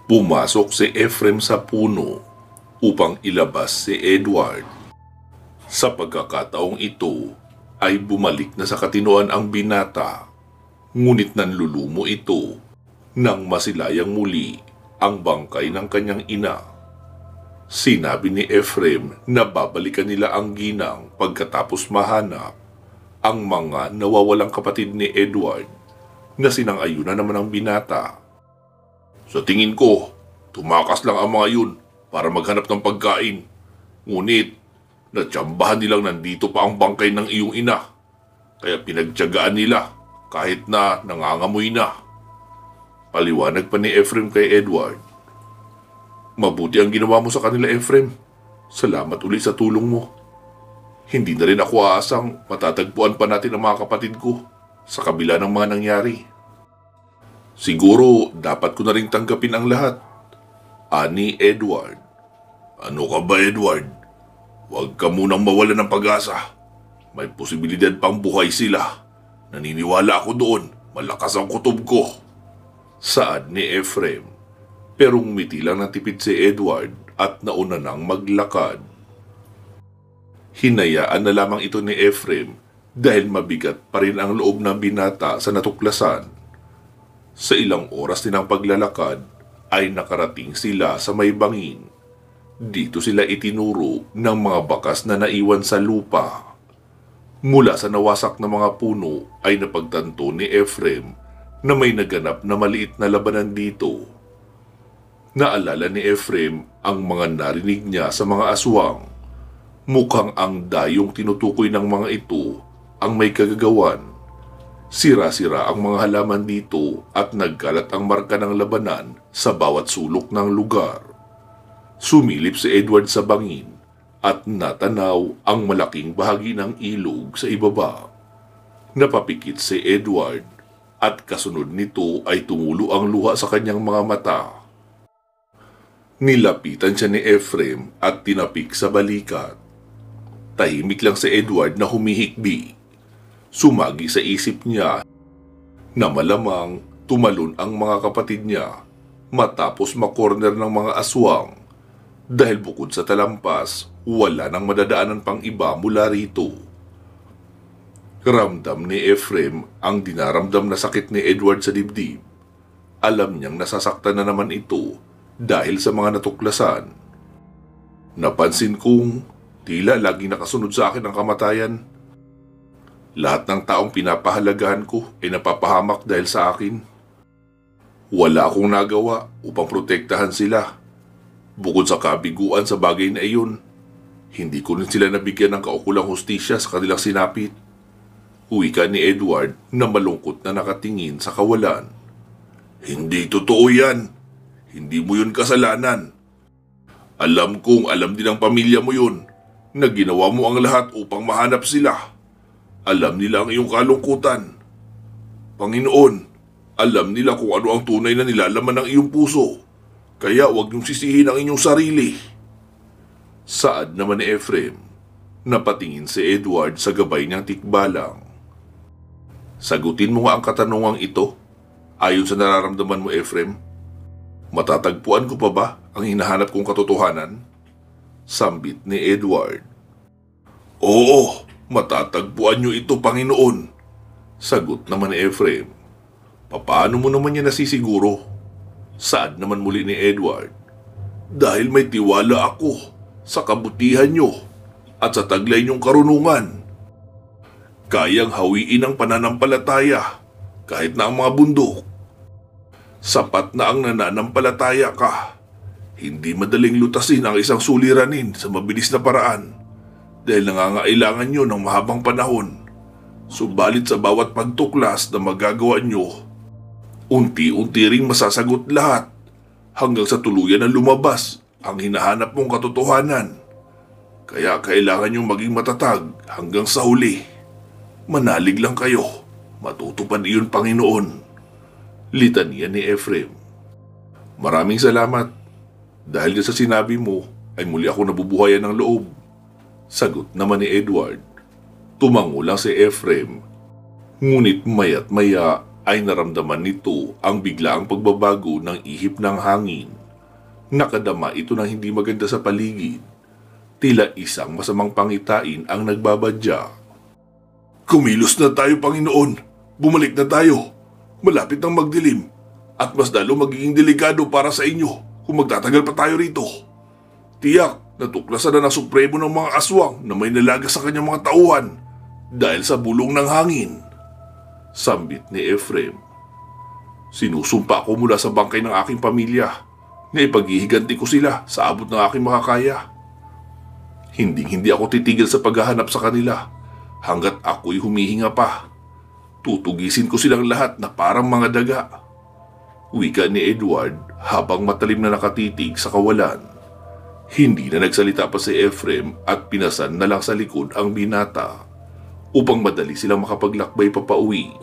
Pumasok si Efrem sa puno upang ilabas si Edward. Sa pagkakataong ito ay bumalik na sa katinoan ang binata, ngunit nanlulumo ito nang masilayang muli ang bangkay ng kanyang ina. Sinabi ni Efrem na babalikan nila ang ginang pagkatapos mahanap ang mga nawawalang kapatid ni Edward na sinang-ayunan naman ng binata. Sa tingin ko, tumakas lang ang mga yun para maghanap ng pagkain. Ngunit, natsambahan nilang nandito pa ang bangkay ng iyong ina. Kaya pinagtiyagaan nila kahit na nangangamoy na. Paliwanag pa ni Efrem kay Edward. Mabuti ang ginawa mo sa kanila, Efrem. Salamat ulit sa tulong mo. Hindi na rin ako aasang matatagpuan pa natin ang mga kapatid ko sa kabila ng mga nangyari. Siguro dapat ko na rin tanggapin ang lahat. Ani Edward. Ano ka ba, Edward? Huwag ka munang mawala ng pag-asa. May posibilidad pang buhay sila. Naniniwala ako doon. Malakas ang kutob ko. Saad ni Efrem. Pero ngumiti lang ng tipid si Edward at nauna nang maglakad. Hinayaan na lamang ito ni Efrem dahil mabigat pa rin ang loob ng binata sa natuklasan. Sa ilang oras din ng paglalakad ay nakarating sila sa may bangin. Dito sila itinuro ng mga bakas na naiwan sa lupa. Mula sa nawasak na mga puno ay napagtanto ni Efrem na may naganap na maliit na labanan dito. Naalala ni Efrem ang mga narinig niya sa mga aswang. Mukhang ang dayong tinutukoy ng mga ito ang may kagagawan. Sira-sira ang mga halaman dito at nagkalat ang marka ng labanan sa bawat sulok ng lugar. Sumilip si Edward sa bangin at natanaw ang malaking bahagi ng ilog sa ibaba. Napapikit si Edward at kasunod nito ay tumulo ang luha sa kanyang mga mata. Nilapitan siya ni Efrem at tinapik sa balikat. Tahimik lang si Edward na humihikbi. Sumagi sa isip niya na malamang tumalon ang mga kapatid niya matapos makorner ng mga aswang dahil bukod sa talampas, wala nang madadaanan pang iba mula rito. Ramdam ni Efrem ang dinaramdam na sakit ni Edward sa dibdib. Alam niyang nasasaktan na naman ito dahil sa mga natuklasan. Napansin kong tila lagi nakasunod sa akin ang kamatayan. Lahat ng taong pinapahalagahan ko ay napapahamak dahil sa akin. Wala akong nagawa upang protektahan sila. Bukod sa kabiguan sa bagay na iyon, hindi ko rin sila nabigyan ng kaukulang hustisya sa kanilang sinapit. Wika ni Edward na malungkot na nakatingin sa kawalan. Hindi totoo yan. Hindi mo yun kasalanan. Alam kong alam din ng pamilya mo yun na ginawa mo ang lahat upang mahanap sila. Alam nila ang iyong kalungkutan. Panginoon, alam nila kung ano ang tunay na nilalaman ng iyong puso. Kaya huwag niyong sisihin ang inyong sarili. Saad naman ni Efrem. Napatingin si Edward sa gabay niyang tikbalang. Sagutin mo nga ang katanungang ito. Ayon sa nararamdaman mo, Efrem. Matatagpuan ko pa ba ang hinahanap kong katotohanan? Sambit ni Edward. Oo, matatagpuan niyo ito, Panginoon. Sagot naman ni Efrem. Paano mo naman niya nasisiguro? Saad naman muli ni Edward. Dahil may tiwala ako sa kabutihan niyo at sa taglay niyong karunungan. Kayang hawiin ang pananampalataya kahit na ang mga bundok. Sapat na ang nananampalataya ka. Hindi madaling lutasin ang isang suliranin sa mabilis na paraan dahil nangangailangan nyo ng mahabang panahon. Subalit sa bawat pagtuklas na magagawa nyo, unti-unti ring masasagot lahat hanggang sa tuluyan na lumabas ang hinahanap mong katotohanan. Kaya kailangan nyong maging matatag hanggang sa huli. Manalig lang kayo. Matutupad iyon, Panginoon. Litanya ni Efrem. Maraming salamat. Dahil sa sinabi mo, ay muli ako nabubuhayan ng loob. Sagot naman ni Edward. Tumango lang si Efrem. Ngunit maya't maya ay naramdaman nito ang biglaang pagbabago ng ihip ng hangin. Nakadama ito ng hindi maganda sa paligid. Tila isang masamang pangitain ang nagbabadya. Kumilos na tayo, Panginoon. Bumalik na tayo. Malapit nang magdilim. At mas lalo magiging delikado para sa inyo kung magtatagal pa tayo rito. Tiyak, natuklasan na ng Supremo ng mga aswang na may nalaga sa kanyang mga tauhan dahil sa bulong ng hangin. Sambit ni Ephraim. Sinusumpa ko mula sa bangkay ng aking pamilya na ipaghihiganti ko sila sa abot ng aking makakaya. Hindi ako titigil sa paghahanap sa kanila hanggat ako'y humihinga pa. Tutugisin ko silang lahat na parang mga daga. Wika ni Edward habang matalim na nakatitig sa kawalan. Hindi na nagsalita pa si Ephraim at pinasan na lang sa likod ang binata upang madali silang makapaglakbay papauwi.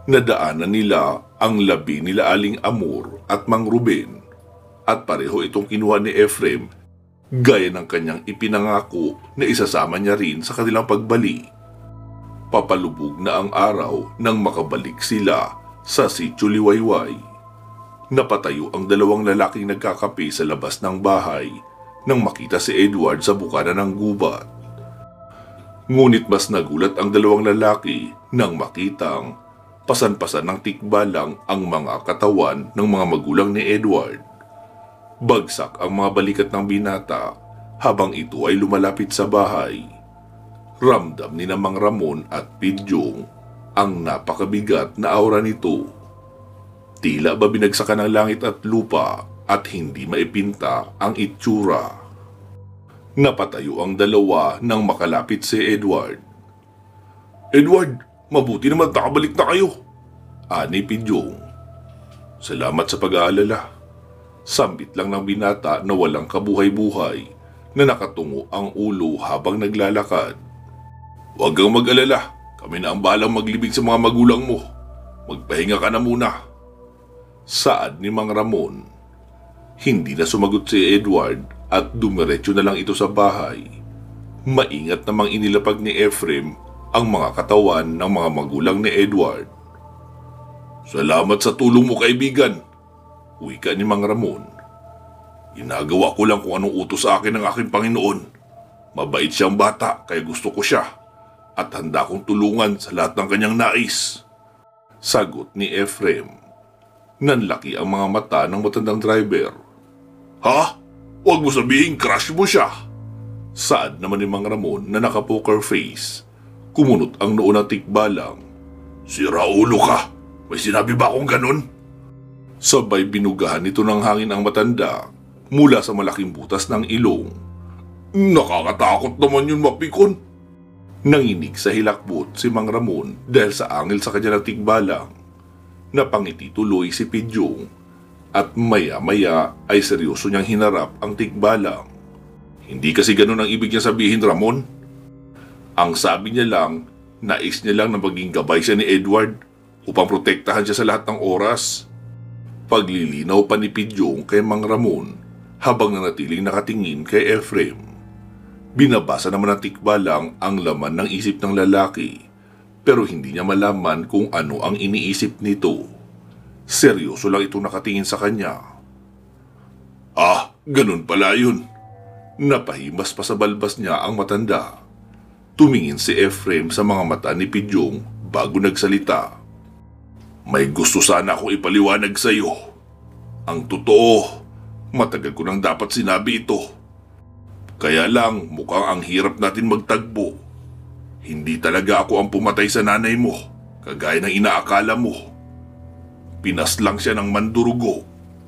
Nadaanan nila ang labi nila Aling Amor at Mang Ruben at pareho itong kinuha ni Ephraim gaya ng kanyang ipinangako na isasama niya rin sa kanilang pagbalik. Papalubog na ang araw nang makabalik sila sa Sitio Liwayway. Napatayo ang dalawang lalaking nagkakape sa labas ng bahay nang makita si Edward sa bukana ng gubat. Ngunit mas nagulat ang dalawang lalaki nang makitang pasan-pasan ng tikbalang ang mga katawan ng mga magulang ni Edward. Bagsak ang mga balikat ng binata habang ito ay lumalapit sa bahay. Ramdam ni Mang Ramon at Pidyong ang napakabigat na aura nito. Tila ba binagsakan ng langit at lupa at hindi maipinta ang itsura. Napatayo ang dalawa nang makalapit si Edward. Edward, mabuti naman nakabalik na kayo, ani Pidyong. Salamat sa pag-aalala. Sambit lang ng binata na walang kabuhay-buhay na nakatungo ang ulo habang naglalakad. Huwag kang mag-alala, kami na ang balang maglibing sa mga magulang mo. Magpahinga ka na muna. Saad ni Mang Ramon. Hindi na sumagot si Edward at dumiretso na lang ito sa bahay. Maingat namang inilapag ni Ephraim ang mga katawan ng mga magulang ni Edward. Salamat sa tulong mo, kaibigan, wika ni Mang Ramon. Ginagawa ko lang kung anong utos sa akin ng aking Panginoon. Mabait siyang bata kaya gusto ko siya at handa kong tulungan sa lahat ng kanyang nais. Sagot ni Ephraim. Nanlaki ang mga mata ng matandang driver. Ha? Huwag mo sabihin crush mo siya. Saad naman ni Mang Ramon na naka-poker face. Kumunot ang noo ng tikbalang. Sira ulo ka. May sinabi ba akong ganun? Sabay binugahan nito ng hangin ang matanda mula sa malaking butas ng ilong. Nakakatakot naman yun, mapikon. Nanginig sa hilakbot si Mang Ramon dahil sa angil sa kanya ng tikbalang. Napangiti tuloy si Pidyong at maya-maya ay seryoso niyang hinarap ang tikbalang. Hindi kasi ganun ang ibig niya sabihin, Ramon. Ang sabi niya lang, nais niya lang na maging gabay siya ni Edward upang protektahan siya sa lahat ng oras. Paglilinaw pa ni Pidyong kay Mang Ramon habang nanatiling nakatingin kay Ephraim. Binabasa naman ng tikbalang ang laman ng isip ng lalaki pero hindi niya malaman kung ano ang iniisip nito. Seryoso lang itong nakatingin sa kanya. Ah, ganun pala yun. Napahimas pa sa balbas niya ang matanda. Tumingin si Ephraim sa mga mata ni Pidyong bago nagsalita. May gusto sana akong ipaliwanag sa iyo. Ang totoo, matagal ko nang dapat sinabi ito. Kaya lang mukhang ang hirap natin magtagpo. Hindi talaga ako ang pumatay sa nanay mo, kagaya ng inaakala mo. Pinaslang siya ng mandurugo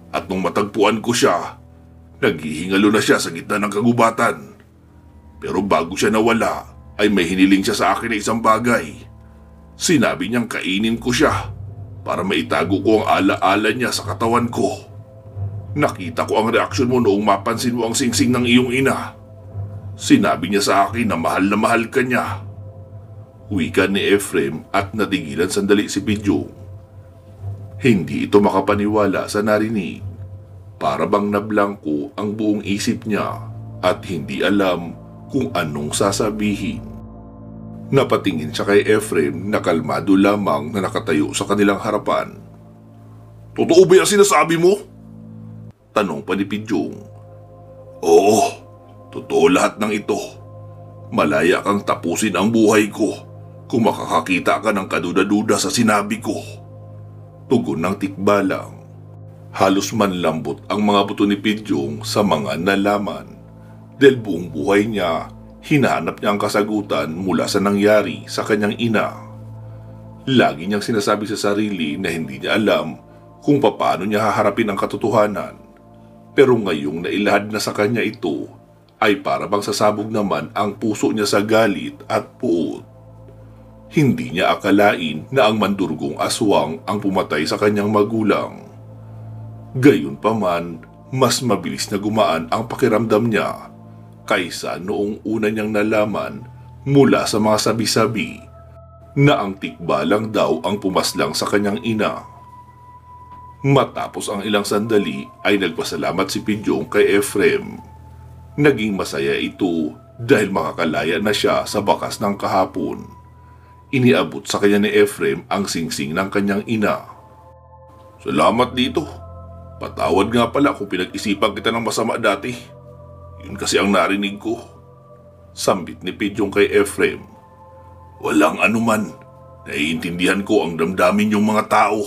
at nung matagpuan ko siya, naghihingalo na siya sa gitna ng kagubatan. Pero bago siya nawala, ay may hiniling siya sa akin na isang bagay. Sinabi niyang kainin ko siya para maitago ko ang alaala niya sa katawan ko. Nakita ko ang reaksyon mo noong mapansin mo ang singsing ng iyong ina. Sinabi niya sa akin na mahal ka niya. Wika ni Ephraim at natigilan sandali si Pidyong. Hindi ito makapaniwala sa narinig. Para bang nablangko ang buong isip niya at hindi alam kung anong sasabihin. Napatingin siya kay Ephraim na kalmado lamang na nakatayo sa kanilang harapan. Totoo ba yung sinasabi mo? Tanong pa ni Pidyong. Oo, totoo lahat ng ito. Malaya kang tapusin ang buhay ko kung makakakita ka ng kaduda-duda sa sinabi ko. Tugon ng tikbalang. Halos manlambot ang mga buto ni Pidyong sa mga nalaman dahil buong buhay niya hinahanap niya ang kasagutan mula sa nangyari sa kanyang ina. Lagi niyang sinasabi sa sarili na hindi niya alam kung paano niya haharapin ang katotohanan. Pero ngayong nailahad na sa kanya ito, ay para bang sasabog naman ang puso niya sa galit at puot. Hindi niya akalain na ang mandurugong aswang ang pumatay sa kanyang magulang. Gayunpaman, mas mabilis na gumaan ang pakiramdam niya kaysa noong una niyang nalaman mula sa mga sabi-sabi na ang tikbalang daw ang pumaslang sa kanyang ina. Matapos ang ilang sandali ay nagpasalamat si Pidyong kay Efrem. Naging masaya ito dahil makakalaya na siya sa bakas ng kahapon. Iniabot sa kanya ni Efrem ang singsing ng kanyang ina. Salamat dito. Patawad nga pala kung pinag-isipan kita ng masama dati. Yun kasi ang narinig ko. Sambit ni Pidyong kay Efrem. Walang anuman. Naiintindihan ko ang damdamin niyong mga tao.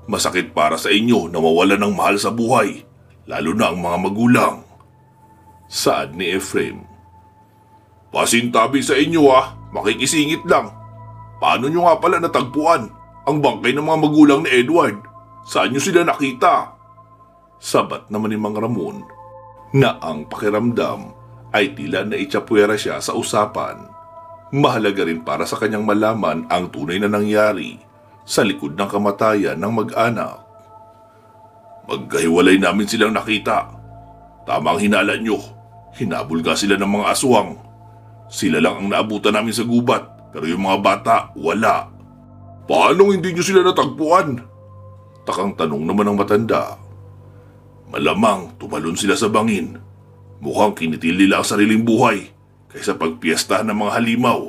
Masakit para sa inyo na mawalan ng mahal sa buhay, lalo na ang mga magulang. Saad ni Efrem. Pasintabi sa inyo makikisingit lang. Paano nyo nga pala natagpuan ang bangkay ng mga magulang ni Edward? Saan nyo sila nakita? Sabat naman ni Mang Ramon na ang pakiramdam ay tila naitsapwera siya sa usapan. Mahalaga rin para sa kanyang malaman ang tunay na nangyari sa likod ng kamatayan ng mag-anak. Magkahiwalay namin silang nakita. Tama ang hinala nyo. Hinabol nga sila ng mga aswang. Sila lang ang naabutan namin sa gubat, pero yung mga bata, wala. Paano hindi nyo sila natagpuan? Takang tanong naman ng matanda. Malamang tumalon sila sa bangin. Mukhang kinitil nila ang sariling buhay kaysa pagpiestahan ng mga halimaw.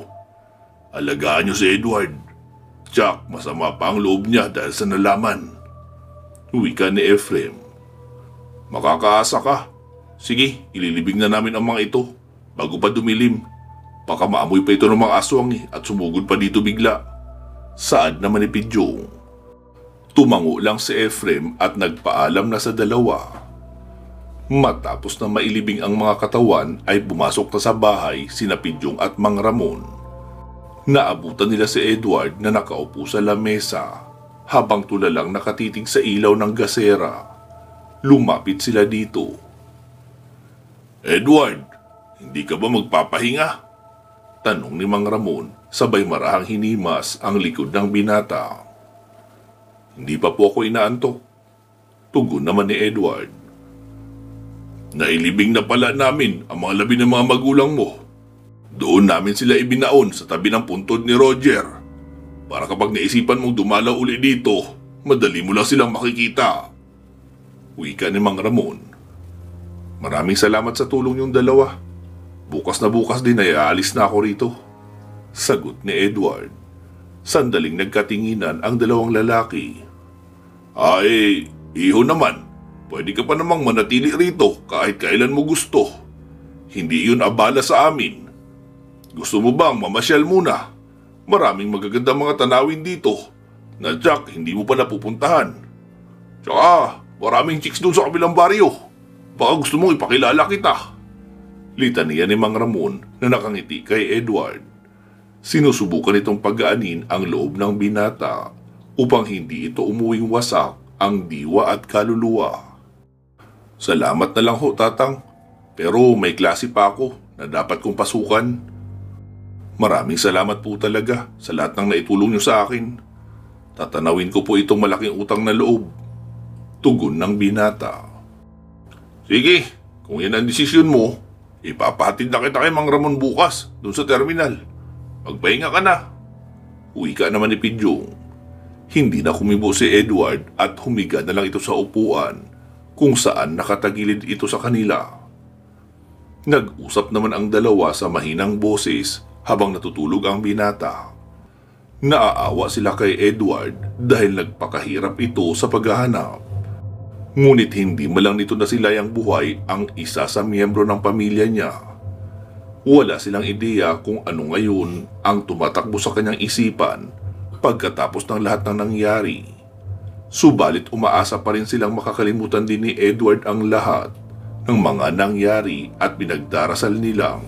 Alagaan nyo si Edward. Tsak, masama pa ang loob niya dahil sa nalaman. Wika ni Efrem. Makakaasa ka. Sige, ililibing na namin ang mga ito bago pa dumilim. Baka maamoy pa ito ng mga aswang at sumugod pa dito bigla. Saad naman ni Pidyong. Tumango lang si Efrem at nagpaalam na sa dalawa. Matapos na mailibing ang mga katawan ay pumasok na sa bahay sina Pidyong at Mang Ramon. Naabutan nila si Edward na nakaupo sa lamesa habang tulalang nakatitig sa ilaw ng gasera. Lumapit sila dito. Edward, hindi ka ba magpapahinga? Tanong ni Mang Ramon, sabay marahang hinimas ang likod ng binata. Hindi pa po ako inaantok. Tugon naman ni Edward. Nailibing na pala namin ang mga labi ng mga magulang mo. Doon namin sila ibinaon sa tabi ng puntod ni Roger. Para kapag naisipan mong dumalaw uli dito, madali mo lang silang makikita. Wika ni Mang Ramon. Maraming salamat sa tulong niyong dalawa. Bukas na bukas din ay aalis na ako rito. Sagot ni Edward. Sandaling nagkatinginan ang dalawang lalaki. Ay, iho naman. Pwede ka pa namang manatili rito kahit kailan mo gusto. Hindi yun abala sa amin. Gusto mo bang mamasyal muna? Maraming magagandang mga tanawin dito na Jack hindi mo pa napupuntahan. Tsaka maraming chicks doon sa kabilang baryo. Baka gusto mong ipakilala kita. Litaniya ni Mang Ramon na nakangiti kay Edward. Sinusubukan itong pagaanin ang loob ng binata upang hindi ito umuwing wasak ang diwa at kaluluwa. Salamat na lang ho, Tatang. Pero may klase pa ako na dapat kong pasukan. Maraming salamat po talaga sa lahat ng naitulong niyo sa akin. Tatanawin ko po itong malaking utang na loob. Tugon ng binata. Sige, kung yan ang desisyon mo, ipapahatid na kita kay Mang Ramon bukas dun sa terminal. Magpahinga ka na. Wika naman ni Pidyong. Hindi na kumibo si Edward at humiga na lang ito sa upuan kung saan nakatagilid ito sa kanila. Nag-usap naman ang dalawa sa mahinang boses habang natutulog ang binata. Naaawa sila kay Edward dahil nagpakahirap ito sa paghahanap. Ngunit hindi malang nito nasilayang buhay ang isa sa miyembro ng pamilya niya. Wala silang ideya kung ano ngayon ang tumatakbo sa kanyang isipan pagkatapos ng lahat ng nangyari. Subalit umaasa pa rin silang makakalimutan din ni Edward ang lahat ng mga nangyari at pinagdarasal nilang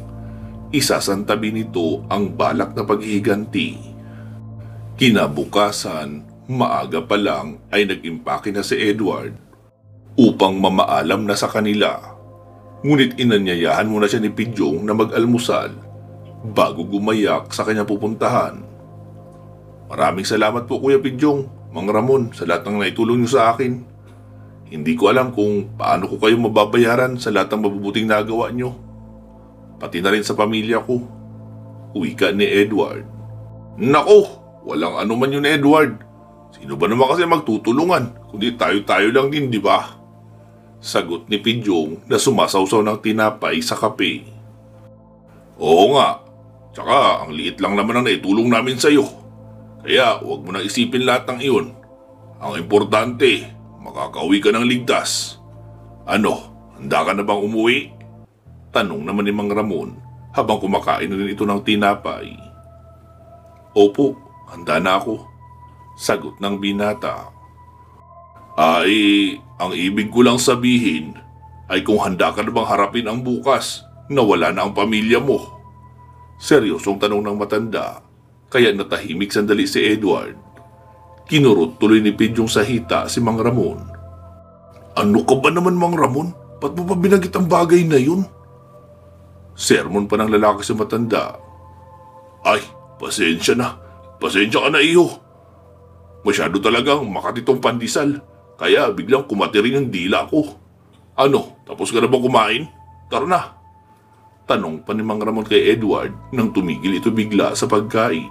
isasantabi nito ang balak na paghihiganti. Kinabukasan, maaga pa lang ay nag-impake na si Edward upang mamaalam na sa kanila. Ngunit inanyayahan muna siya ni Pidyong na mag-almusal bago gumayak sa kanyang pupuntahan. Maraming salamat po Kuya Pidyong, Mang Ramon, sa lahat ng naitulong niyo sa akin. Hindi ko alam kung paano ko kayo mababayaran sa lahat ng mabubuting nagawa niyo. Pati na rin sa pamilya ko. Wika ni Edward. Nako, walang anuman yun Edward. Sino ba naman kasi magtutulungan kundi tayo-tayo lang din, di ba? Sagot ni Pidyong na sumasawsaw ng tinapay sa kape. Oo nga, tsaka ang liit lang naman ang naitulong namin sa iyo. Kaya huwag mo nang isipin lahat ng iyon. Ang importante, makakauwi ka ng ligtas. Ano, handa ka na bang umuwi? Tanong naman ni Mang Ramon habang kumakain na rin ito ng tinapay. Opo, handa na ako. Sagot ng binata. Ay, ang ibig ko lang sabihin ay kung handa ka na bang harapin ang bukas na wala na ang pamilya mo. Seryosong tanong ng matanda, kaya natahimik sandali si Edward. Kinurot tuloy ni Pidyong sa hita si Mang Ramon. Ano ka ba naman Mang Ramon? Ba't mo pa binanggit ang bagay na yun? Sermon pa ng lalaki sa matanda. Ay, pasensya na. Pasensya ka na iyo. Masyado talagang makatitong pandesal. Kaya biglang kumati rin ang dila ko. Ano, tapos ka na ba kumain? Tara na. Tanong pa ni Mang Ramon kay Edward nang tumigil ito bigla sa pagkain.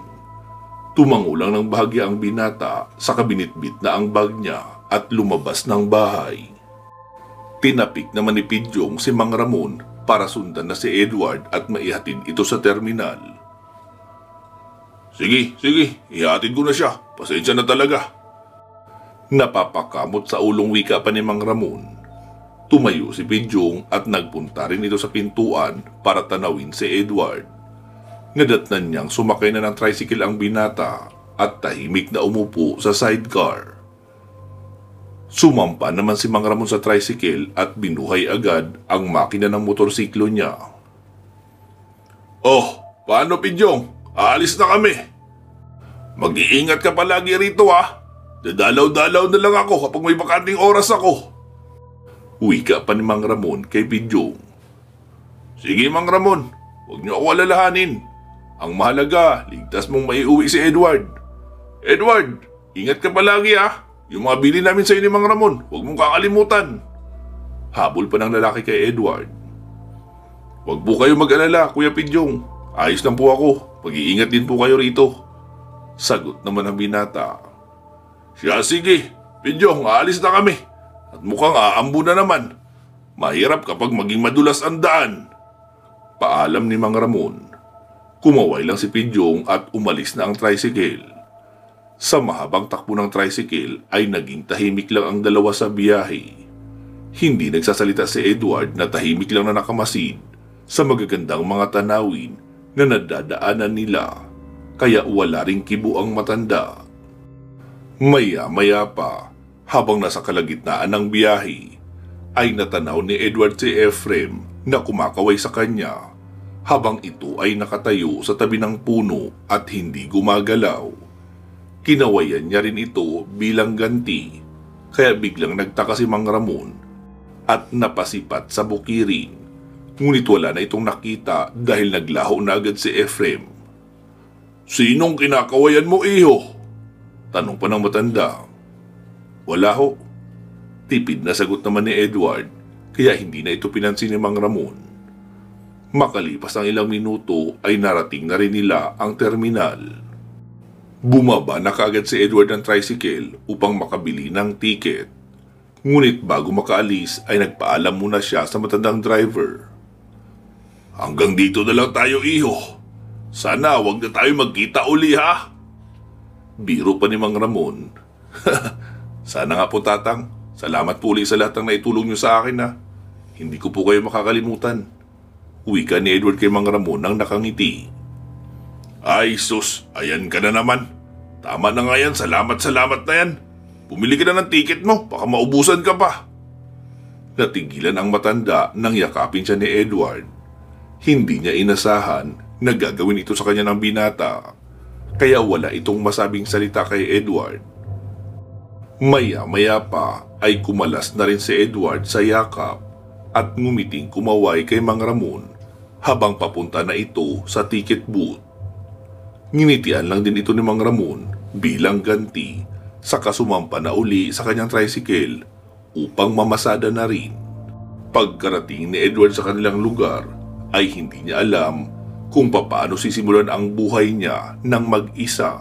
Tumango lang ng bahagya ang binata sa kabinitbit na ang bag niya at lumabas ng bahay. Tinapik naman ni Pidyong si Mang Ramon para sundan na si Edward at maihatid ito sa terminal. Sige, ihatid ko na siya. Pasensya na talaga. Napapakamot sa ulong wika pa ni Mang Ramon. Tumayo si Pidyong at nagpunta rin ito sa pintuan para tanawin si Edward. Nadatnan niyang sumakay na ng tricycle ang binata at tahimik na umupo sa sidecar. Sumampa naman si Mang Ramon sa tricycle at binuhay agad ang makina ng motorsiklo niya. Oh, paano Pidyong? Aalis na kami. Mag-iingat ka palagi rito ha. Dadalaw-dalaw na lang ako kapag may bakanting oras ako. Wika pa ni Mang Ramon kay Pidyong. Sige Mang Ramon, huwag niyo ako alalahanin. Ang mahalaga, ligtas mong maiuwi si Edward. Edward, ingat ka palagi ha. Yung mga bili namin sa iyo ni Mang Ramon, huwag mong kakalimutan. Habol pa ng lalaki kay Edward. Huwag po kayo mag-alala, Kuya Pidyong. Ayos lang po ako. Mag-iingat din po kayo rito. Sagot naman ng binata. Siya sige, Pidyong, aalis na kami. At mukhang aambo na naman. Mahirap kapag maging madulas ang daan. Paalam ni Mang Ramon. Kumaway lang si Pidyong at umalis na ang tricycle. Sa mahabang takbo ng tricycle ay naging tahimik lang ang dalawa sa biyahe. Hindi nagsasalita si Edward na tahimik lang na nakamasid sa magagandang mga tanawin na nadadaanan nila, kaya wala ring kibo ang matanda. Maya-maya pa, habang nasa kalagitnaan ng biyahe, ay natanaw ni Edward si Ephraim na kumakaway sa kanya habang ito ay nakatayo sa tabi ng puno at hindi gumagalaw. Kinawayan niya rin ito bilang ganti, kaya biglang nagtaka si Mang Ramon at napasipat sa bukirin. Ngunit wala na itong nakita dahil naglaho na agad si Ephraim. Sinong kinakawayan mo, iho? Tanong pa ng matanda. Wala ho. Tipid na sagot naman ni Edward, kaya hindi na ito pinansin ni Mang Ramon. Makalipas ang ilang minuto ay narating na rin nila ang terminal. Bumaba na kaagad si Edward ng tricycle upang makabili ng ticket. Ngunit bago makaalis ay nagpaalam muna siya sa matandang driver. Hanggang dito na lang tayo, iho. Sana wag na tayo magkita uli ha. Biro pa ni Mang Ramon. Sana nga po tatang. Salamat po ulit sa lahat ng naitulong niyo sa akin na. Hindi ko po kayo makakalimutan. Wika ni Edward kay Mang Ramon nang nakangiti. Ay sus, ayan ka na naman. Tama na nga yan, salamat na yan. Bumili ka na ng tiket mo, baka maubusan ka pa. Natigilan ang matanda nang yakapin siya ni Edward. Hindi niya inasahan na gagawin ito sa kanya ng binata, kaya wala itong masabing salita kay Edward. Maya-maya pa ay kumalas na rin si Edward sa yakap at ngumiting kumaway kay Mang Ramon habang papunta na ito sa ticket booth. Nginitian lang din ito ni Mang Ramon bilang ganti sa kasumampa na uli sa kanyang tricycle upang mamasada na rin. Pagkarating ni Edward sa kanilang lugar ay hindi niya alam kung paano sisimulan ang buhay niya ng mag-isa.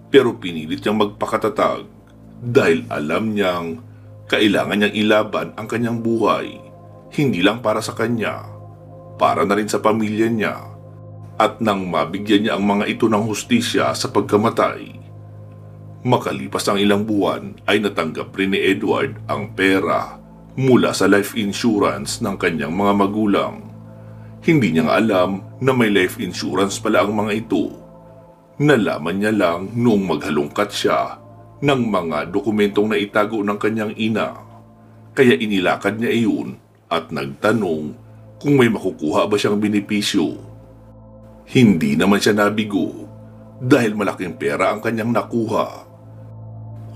Pero pinilit niyang magpakatatag dahil alam niyang kailangan niyang ilaban ang kanyang buhay, hindi lang para sa kanya, para na rin sa pamilya niya. At nang mabigyan niya ang mga ito ng hustisya sa pagkamatay, makalipas ang ilang buwan ay natanggap rin ni Edward ang pera mula sa life insurance ng kanyang mga magulang. Hindi niya nga alam na may life insurance pala ang mga ito. Nalaman niya lang noong maghalongkat siya ng mga dokumentong naitago ng kanyang ina. Kaya inilakad niya iyon at nagtanong kung may makukuha ba siyang benepisyo. Hindi naman siya nabigo dahil malaking pera ang kanyang nakuha.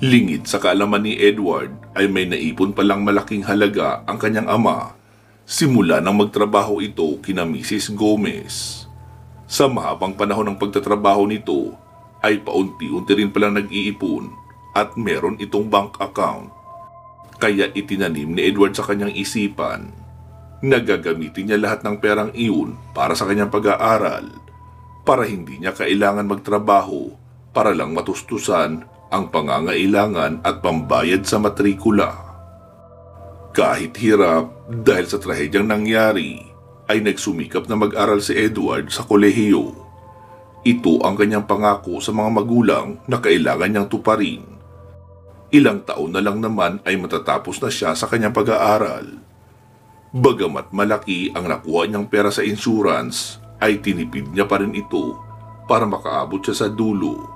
Lingid sa kaalaman ni Edward ay may naipon palang malaking halaga ang kanyang ama simula nang magtrabaho ito kina Mrs. Gomez. Sa mahabang panahon ng pagtatrabaho nito ay paunti-unti rin palang nag-iipon at meron itong bank account. Kaya itinanim ni Edward sa kanyang isipan na gagamitin niya lahat ng perang iyon para sa kanyang pag-aaral, para hindi niya kailangan magtrabaho para lang matustusan ang pangangailangan at pambayad sa matrikula. Kahit hirap dahil sa trahedyang nangyari, ay nagsumikap na mag-aral si Edward sa kolehiyo. Ito ang kanyang pangako sa mga magulang na kailangan niyang tuparin. Ilang taon na lang naman ay matatapos na siya sa kanyang pag-aaral. Bagamat malaki ang nakuha niyang pera sa insurance, ay tinipid niya pa rin ito para makaabot siya sa dulo.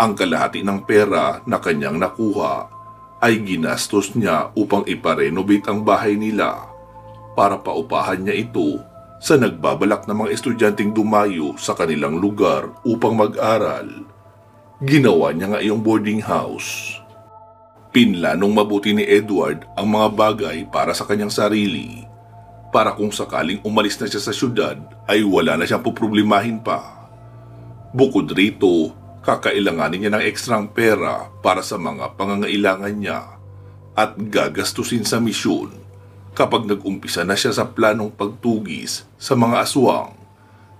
Ang kalahati ng pera na kanyang nakuha ay ginastos niya upang iparenovate ang bahay nila para paupahan niya ito sa nagbabalak ng mga estudyanteng dumayo sa kanilang lugar upang mag-aral. Ginawa niya nga iyong boarding house. Pinlanong mabuti ni Edward ang mga bagay para sa kanyang sarili, para kung sakaling umalis na siya sa syudad ay wala na siyang poproblemahin pa. Bukod rito, kakailanganin niya ng ekstrang pera para sa mga pangangailangan niya at gagastusin sa misyon kapag nag-umpisa na siya sa planong pagtugis sa mga aswang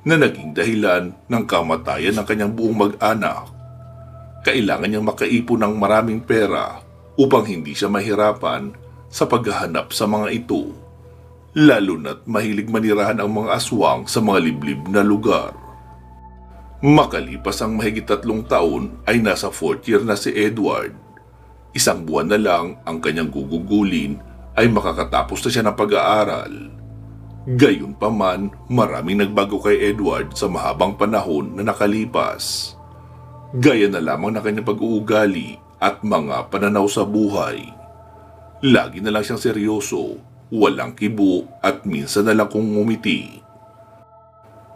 na naging dahilan ng kamatayan ng kanyang buong mag-anak. Kailangan niyang makaipon ng maraming pera upang hindi siya mahirapan sa paghahanap sa mga ito, lalo na't mahilig manirahan ang mga aswang sa mga liblib na lugar. Makalipas ang mahigit 3 taon ay nasa 4th year na si Edward. 1 buwan na lang ang kanyang gugugulin ay makakatapos na siya ng pag-aaral. Gayunpaman, maraming nagbago kay Edward sa mahabang panahon na nakalipas. Gaya na lamang na kanyang pag-uugali at mga pananaw sa buhay. Lagi na lang siyang seryoso, walang kibo at minsan na lang kung ngumiti.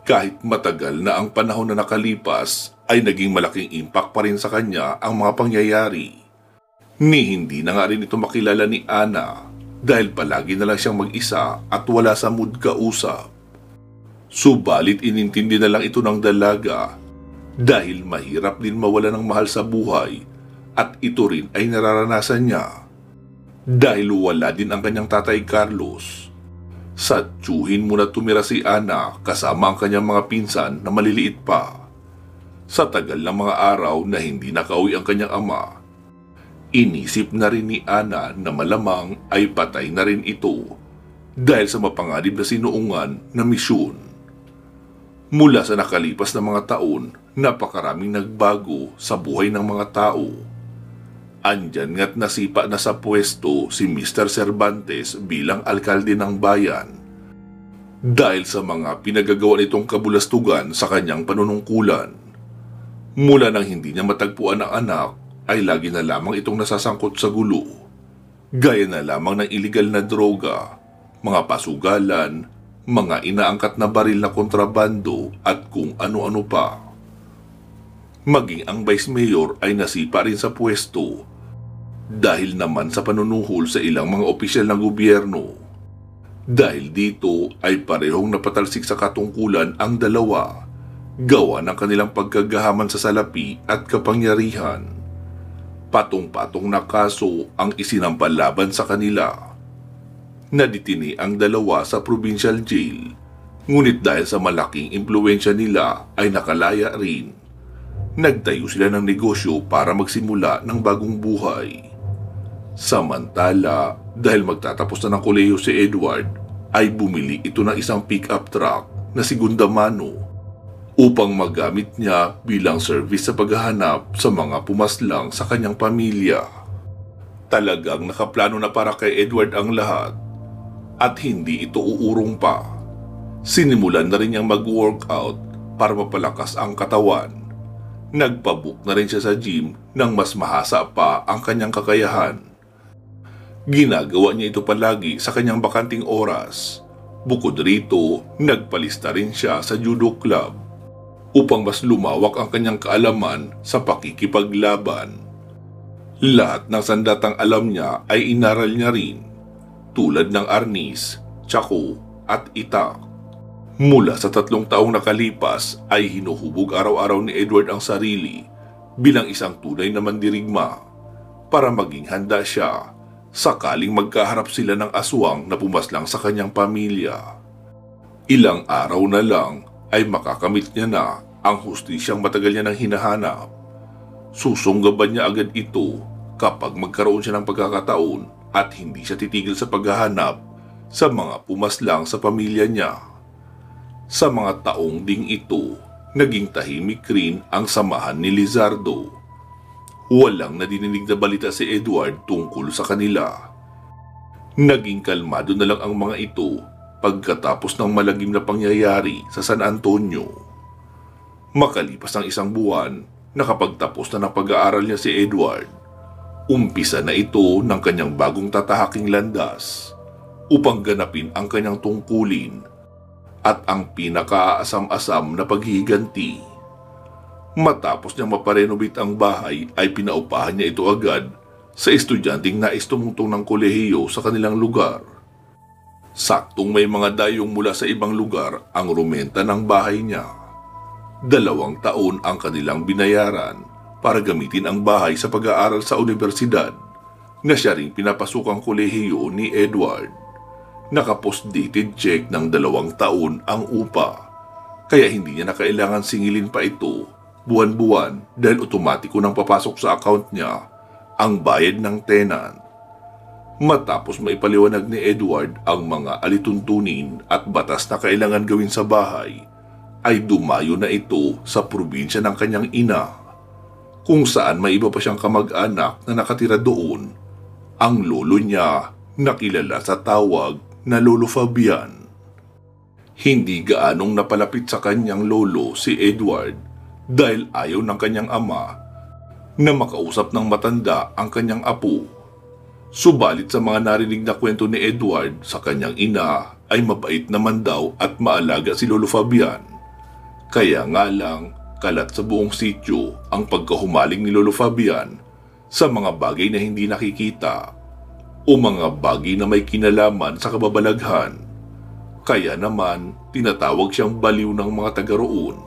Kahit matagal na ang panahon na nakalipas, ay naging malaking impact pa rin sa kanya ang mga pangyayari. Hindi na nga rin ito makilala ni Ana dahil palagi na lang siyang mag-isa at wala sa mood kausap. Subalit inintindi na lang ito ng dalaga dahil mahirap din mawala ng mahal sa buhay. At ito rin ay nararanasan niya dahil wala din ang kanyang tatay Carlos. Sa tiyuhin muna tumira si Ana kasama ang kanyang mga pinsan na maliliit pa. Sa tagal ng mga araw na hindi nakauwi ang kanyang ama, inisip na rin ni Ana na malamang ay patay na rin ito dahil sa mapanganib na sinuungan na misyon. Mula sa nakalipas na mga taon, napakaraming nagbago sa buhay ng mga tao. Andyan nga't nasipa na sa pwesto si Mr. Cervantes bilang alkalde ng bayan dahil sa mga pinagagawa nitong kabulastugan sa kanyang panunungkulan. Mula nang hindi niya matagpuan ang anak, ay lagi na lamang itong nasasangkot sa gulo. Gaya na lamang ng iligal na droga, mga pasugalan, mga inaangkat na baril na kontrabando at kung ano-ano pa. Maging ang Vice Mayor ay nasipa rin sa pwesto dahil naman sa panunuhol sa ilang mga opisyal ng gobyerno. Dahil dito ay parehong napatalsik sa katungkulan ang dalawa, gawa ng kanilang pagkagahaman sa salapi at kapangyarihan. Patong-patong na kaso ang isinampal laban sa kanila. Naditini ang dalawa sa provincial jail, ngunit dahil sa malaking impluwensya nila ay nakalaya rin. Nagtayo sila ng negosyo para magsimula ng bagong buhay. Samantala, dahil magtatapos na ng kolehiyo si Edward, ay bumili ito ng isang pick-up truck na si Gundamano upang magamit niya bilang service sa paghahanap sa mga pumaslang sa kanyang pamilya. Talagang nakaplano na para kay Edward ang lahat at hindi ito uurong pa. Sinimulan na rin niyang mag-workout para mapalakas ang katawan. Nagpabook na rin siya sa gym nang mas mahasa pa ang kanyang kakayahan. Ginagawa niya ito palagi sa kanyang bakanting oras. Bukod rito, nagpalista rin siya sa judo club upang mas lumawak ang kanyang kaalaman sa pakikipaglaban. Lahat ng sandatang alam niya ay inaral niya rin, tulad ng arnis, tsako at itak. Mula sa 3 taong nakalipas ay hinuhubog araw-araw ni Edward ang sarili bilang isang tunay na mandirigma para maging handa siya sakaling magkaharap sila ng aswang na pumaslang sa kanyang pamilya. Ilang araw na lang ay makakamit niya na ang hustisyang matagal niya nang hinahanap. Susunggaban niya agad ito kapag magkaroon siya ng pagkakataon at hindi siya titigil sa paghahanap sa mga pumaslang sa pamilya niya. Sa mga taong ding ito, naging tahimik rin ang samahan ni Lizardo. Walang nadinig na balita si Edward tungkol sa kanila. Naging kalmado na lang ang mga ito pagkatapos ng malagim na pangyayari sa San Antonio. Makalipas ang 1 buwan, nakapagtapos na ng pag-aaral niya si Edward. Umpisa na ito ng kanyang bagong tatahaking landas upang ganapin ang kanyang tungkulin at ang pinakaasam-asam na paghihiganti. Matapos niyang maparenovate ang bahay ay pinaupahan niya ito agad sa estudyanteng nais tumungtong ng kolehiyo sa kanilang lugar. Saktong may mga dayong mula sa ibang lugar ang rumenta ng bahay niya. 2 taon ang kanilang binayaran para gamitin ang bahay sa pag-aaral sa universidad na siya ring pinapasukang kolehiyo ni Edward. Naka-post-dated check ng 2 taon ang upa, kaya hindi niya na kailangan singilin pa ito buwan-buwan dahil otomatiko nang papasok sa account niya ang bayad ng tenant. Matapos maipaliwanag ni Edward ang mga alituntunin at batas na kailangan gawin sa bahay, ay dumayo na ito sa probinsya ng kanyang ina, kung saan may iba pa siyang kamag-anak na nakatira doon. Ang lolo niya nakilala sa tawag na Lolo Fabian. Hindi gaanong napalapit sa kanyang lolo si Edward dahil ayaw ng kanyang ama na makausap ng matanda ang kanyang apo. Subalit sa mga narinig na kwento ni Edward sa kanyang ina ay mabait naman daw at maalaga si Lolo Fabian. Kaya nga lang, kalat sa buong sityo ang pagkahumaling ni Lolo Fabian sa mga bagay na hindi nakikita o mga bagay na may kinalaman sa kababalaghan. Kaya naman, tinatawag siyang baliw ng mga taga roon.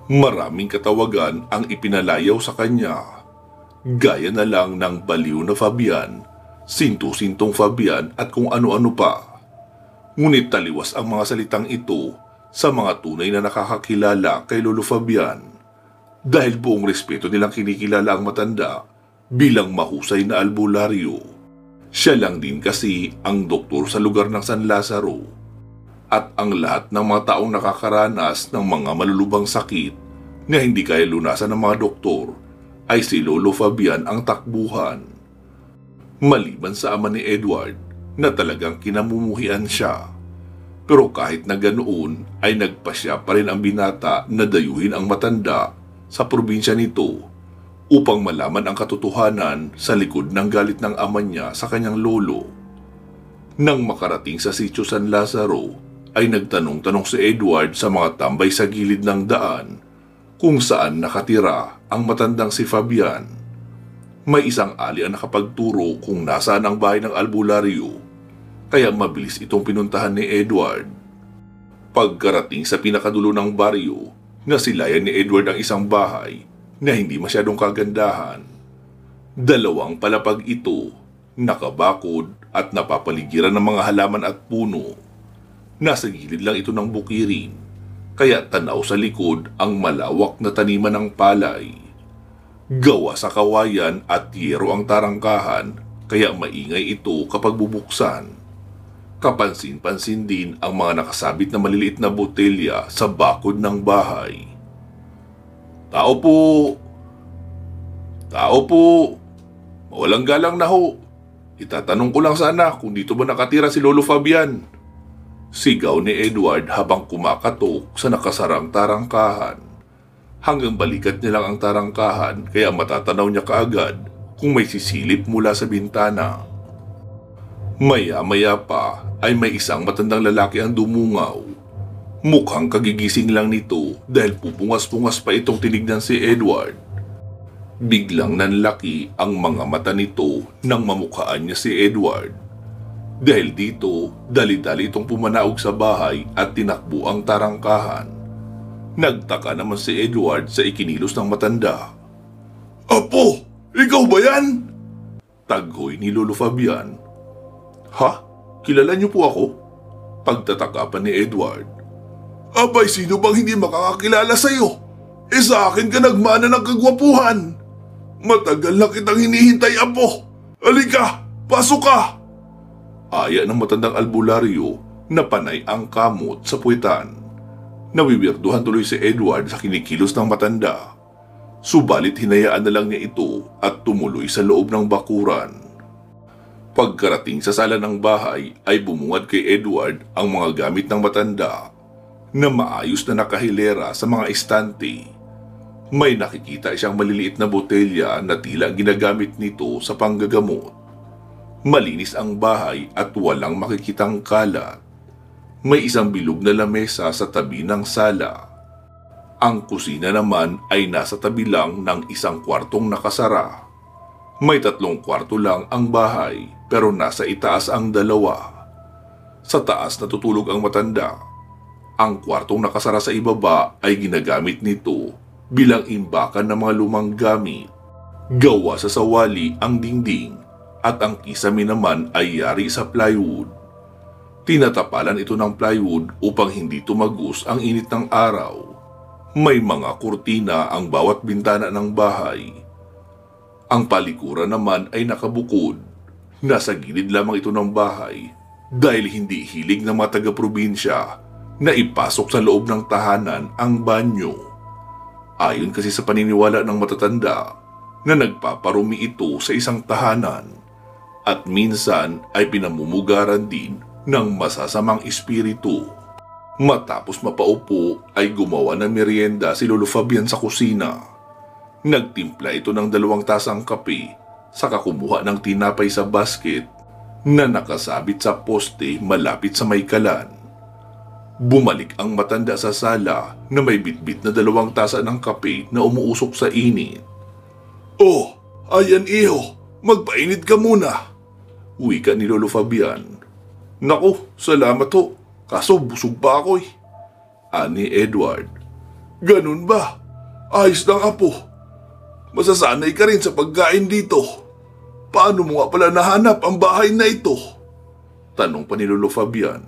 Maraming katawagan ang ipinalayaw sa kanya, gaya na lang ng baliw na Fabian, sinto-sintong Fabian at kung ano-ano pa. Ngunit taliwas ang mga salitang ito sa mga tunay na nakakakilala kay Lolo Fabian dahil buong respeto nilang kinikilala ang matanda bilang mahusay na albularyo. Siya lang din kasi ang doktor sa lugar ng San Lazaro at ang lahat ng mga taong nakakaranas ng mga malulubang sakit na hindi kaya lunasan ng mga doktor ay si Lolo Fabian ang takbuhan. Maliban sa ama ni Edward na talagang kinamumuhian siya. Pero kahit na ganoon ay nagpasya pa rin ang binata na dayuhin ang matanda sa probinsya nito upang malaman ang katotohanan sa likod ng galit ng ama niya sa kanyang lolo. Nang makarating sa sitio San Lazaro, ay nagtanong-tanong si Edward sa mga tambay sa gilid ng daan kung saan nakatira ang matandang si Fabian. May isang ali ang nakapagturo kung nasaan ang bahay ng albularyo, kaya mabilis itong pinuntahan ni Edward. Pagkarating sa pinakadulo ng baryo, nasilayan ni Edward ang isang bahay na hindi masyadong kagandahan. Dalawang palapag ito, nakabakod at napapaligiran ng mga halaman at puno. Nasa gilid lang ito ng bukirin, kaya tanaw sa likod ang malawak na taniman ng palay. Gawa sa kawayan at yero ang tarangkahan, kaya maingay ito kapag bubuksan. Kapansin-pansin din ang mga nakasabit na maliliit na botelya sa bakod ng bahay. Tao po! Tao po! Mawalang galang na ho. Itatanong ko lang sana kung dito ba nakatira si Lolo Fabian. Sigaw ni Edward habang kumakatok sa nakasarang tarangkahan. Hanggang balikat niya lang ang tarangkahan kaya matatanaw niya kaagad kung may sisilip mula sa bintana. Maya-maya pa ay may isang matandang lalaki ang dumungaw. Mukhang kagigising lang nito dahil pupungas-pungas pa itong tinignan si Edward. Biglang nanlaki ang mga mata nito nang mamukhaan niya si Edward. Dahil dito, dali-dali itong pumanaog sa bahay at tinakbo ang tarangkahan. Nagtaka naman si Edward sa ikinilos ng matanda. Apo, ikaw ba yan? Taghoy ni Lolo Fabian. Ha? Kilala niyo po ako? Pagtataka pa ni Edward. Abay, sino bang hindi makakakilala sa'yo? Sa akin ka nagmana ng kagwapuhan. Matagal na kitang hinihintay, Apo. Halika, pasok ka! Aya ng matandang albularyo na panay ang kamot sa puwitan. Nawiwirduhan tuloy si Edward sa kinikilos ng matanda. Subalit hinayaan na lang niya ito at tumuloy sa loob ng bakuran. Pagkarating sa sala ng bahay ay bumungad kay Edward ang mga gamit ng matanda na maayos na nakahilera sa mga estante. May nakikita siyang maliliit na botelya na tila ginagamit nito sa panggagamot. Malinis ang bahay at walang makikitang kalat. May isang bilog na lamesa sa tabi ng sala. Ang kusina naman ay nasa tabi lang ng isang kwartong nakasara. May 3 kwarto lang ang bahay pero nasa itaas ang 2. Sa taas natutulog ang matanda. Ang kwartong nakasara sa ibaba ay ginagamit nito bilang imbakan ng mga lumang gamit. Gawa sa sawali ang dingding at ang kisame naman ay yari sa plywood. Tinatapalan ito ng plywood upang hindi tumagos ang init ng araw. May mga kurtina ang bawat bintana ng bahay. Ang palikuran naman ay nakabukod. Nasa gilid lamang ito ng bahay dahil hindi hilig ng mga taga-probinsya na ipasok sa loob ng tahanan ang banyo. Ayon kasi sa paniniwala ng matatanda na nagpaparumi ito sa isang tahanan at minsan ay pinamumugaran din ng masasamang espiritu. Matapos mapaupo ay gumawa ng merienda si Lolo Fabian sa kusina. Nagtimpla ito ng 2 tasang kape saka kumuha ng tinapay sa basket na nakasabit sa poste malapit sa may kalan. Bumalik ang matanda sa sala na may bitbit na 2 tasa ng kape na umuusok sa init. Oh, ayan iho, magpainit ka muna. Wika ni Lolo Fabian. Naku, salamat ho. Kaso busog pa ako eh. Ani Edward. Ganun ba? Ayos lang, Apo. Masasanay ka rin sa pagkain dito. Paano mo nga pala nahanap ang bahay na ito? Tanong pa ni Lolo Fabian.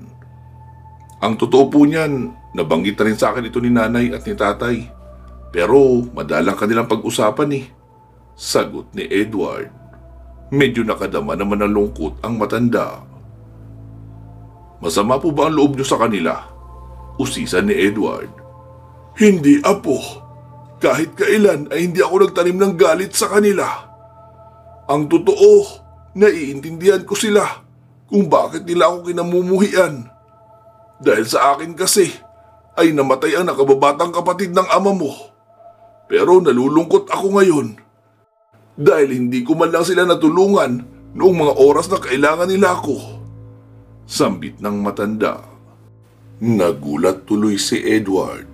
Ang totoo po niyan, nabanggit na rin sa akin ito ni nanay at ni tatay. Pero madalang kanilang pag-usapan eh. Sagot ni Edward. Medyo nakadama naman ng lungkot ang matanda. Masama po ba ang loob niyo sa kanila? Usisan ni Edward. Hindi, Apo. Kahit kailan ay hindi ako nagtanim ng galit sa kanila. Ang totoo, naiintindihan ko sila kung bakit nila ako kinamumuhian. Dahil sa akin kasi ay namatay ang nakababatang kapatid ng ama mo. Pero nalulungkot ako ngayon dahil hindi ko man lang sila natulungan noong mga oras na kailangan nila ako. Sambit ng matanda. Nagulat tuloy si Edward.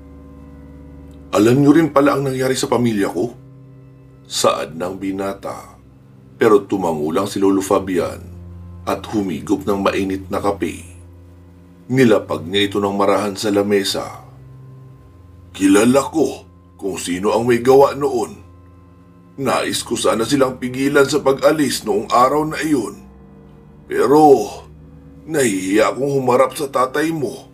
Alam niyo rin pala ang nangyari sa pamilya ko? Saad ng binata. Pero tumangulang si Lolo Fabian at humigop ng mainit na kape. Nilapag niya ito ng marahan sa lamesa. Kilala ko kung sino ang may gawa noon. Nais ko sana silang pigilan sa pag-alis noong araw na iyon. Pero nahihiya akong humarap sa tatay mo.